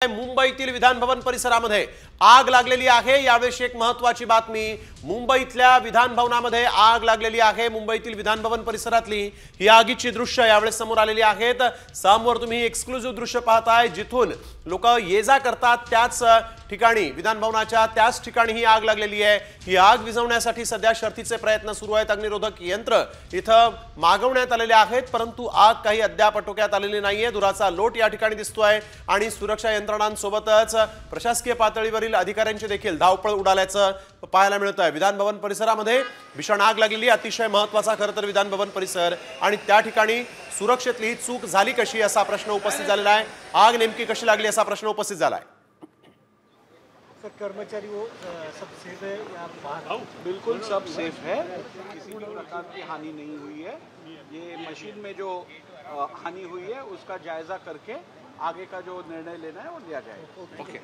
मुंबईतील विधान भवन परिसरामध्ये आग लागलेली आहे। यावेळी एक महत्त्वाची बातमी, मुंबईतल्या विधान भवनामध्ये आग लागलेली आहे। मुंबईतील विधान भवन परिसरातली ही आगीची दृश्य यावेळी समोर आलेली आहेत। समोर तुम्ही एक्सक्लुझिव्ह दृश्य पाहताय, जिथून लोक ये जा करतात त्याच ठिकाणी, विधान भवनाच्या त्याच ठिकाणी ही आग लागलेली आहे। ही आग विझवण्यासाठी सध्या शर्थीचे प्रयत्न सुरू आहेत। अग्निरोधक यंत्र इथं मागवण्यात आलेले आहेत, परंतु आग काही अद्याप आटोक्यात आलेली नाहीये। धुराचा लोट या ठिकाणी दिसतोय आणि सुरक्षा यंत्रणांसोबतच प्रशासकीय पातळीवरील अधिकाऱ्यांची देखील धावपळ उडाल्याचं पाहायला मिळत आहे। विधान भवन परिसरामध्ये भीषण आग लागलेली, अतिशय महत्त्वाचा खरं तर विधान भवन परिसर, आणि त्या ठिकाणी सुरक्षेतली चूक झाली कशी असा प्रश्न उपस्थित झालेला आहे। आग नेमकी कशी लागली असा प्रश्न उपस्थित झाला आहे। सर, कर्मचारी वो सब सेफ है या बाहर? बिल्कुल सब सेफ है, किसी भी प्रकार की हानि नहीं हुई है। ये मशीन में जो हानि हुई है उसका जायजा करके आगे का जो निर्णय लेना है वो लिया जाएगा। ओके।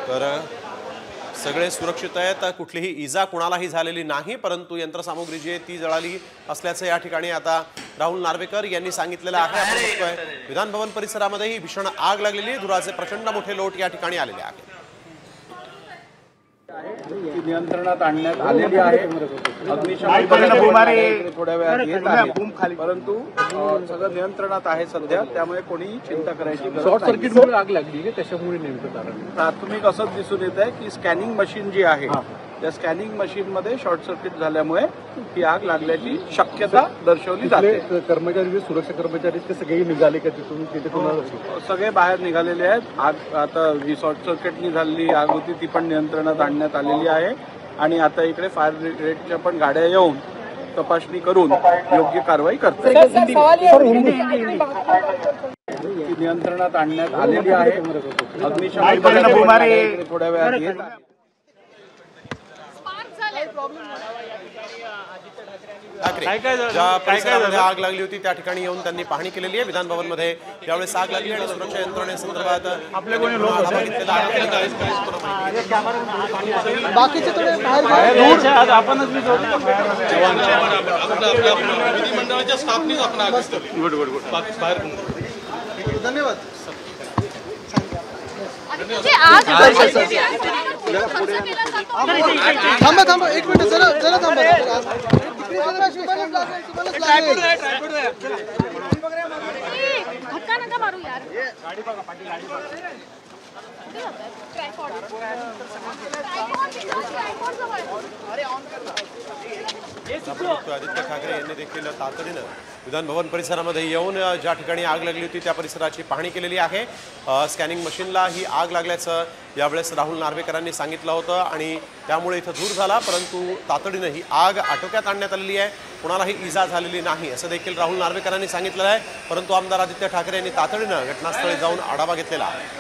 तर सगळे सुरक्षित आहेत, कुठलीही इजा कुणालाही झालेली नाही, परंतु यंत्रसामुग्री जी आहे ती जळाली असल्याचं या ठिकाणी आता राहुल नार्वेकर यांनी सांगितलेलं आहे। आपण बघतोय विधान भवन परिसरामध्ये ही भीषण आग लागलेली, धुराचे प्रचंड मोठे लोट या ठिकाणी आलेले आहेत। नियंत्रणात आणण्यात आलेली आहे। अग्निशमन थोड्या वेळात येत आहे, परंतु सगळं नियंत्रणात आहे सध्या, त्यामुळे कोणीही चिंता करायची गरज नाही। शॉर्ट सर्किटमुळे आग लागली आहे, त्याच्यामुळे नेमकं कारण प्राथमिक असंच दिसून येत आहे की स्कॅनिंग मशीन जी आहे त्या स्कॅनिंग मशीन मध्ये शॉर्ट सर्किट झाल्यामुळे ही आग लागल्याची शक्यता दर्शवली जाते। कर्मचारी, सुरक्षा कर्मचारी ते सगळे निघाले का तिथून? सगळे बाहेर निघालेले आहेत। आग आता जी शॉर्ट सर्किटनी झालेली आग होती ती पण नियंत्रणात आणण्यात आलेली आहे, आणि आता इकडे फायर ब्रिगेडच्या पण गाड्या येऊन तपासणी करून योग्य कारवाई करतात। नियंत्रणात आणण्यात आलेली आहे। अग्निशमन थोड्या वेळात येत आहे। ज्या परिसरामध्ये आग लागली होती त्या ठिकाणी येऊन त्यांनी पाहणी केलेली आहे। विधान भवन मध्ये यावेळेस आग लागली आणि सुरक्षा यंत्रणेसंदर्भात आपले कोणी लोक बाकीचे थोडे बाहेर आपणच विधिमंडळाच्या स्टाफनीच आपण धन्यवाद। थांबा थांबा एक मिनिट, जरा जरा थांबा। धक्का नका मारू यार। आदित्य ठाकरे यांनी देखील तातडीनं विधान भवन परिसरामध्ये येऊन ज्या ठिकाणी आग लागली होती त्या परिसराची पाहणी केलेली आहे। स्कॅनिंग मशीनला ही आग लागल्याचं यावेळेस राहुल नार्वेकरांनी सांगितलं होतं आणि त्यामुळे इथं धूर झाला, परंतु तातडीनं ही आग आटोक्यात आणण्यात आलेली आहे। कोणालाही इजा झालेली नाही असं देखील राहुल नार्वेकरांनी सांगितलं आहे, परंतु आमदार आदित्य ठाकरे यांनी तातडीनं घटनास्थळी जाऊन आढावा घेतलेला आहे।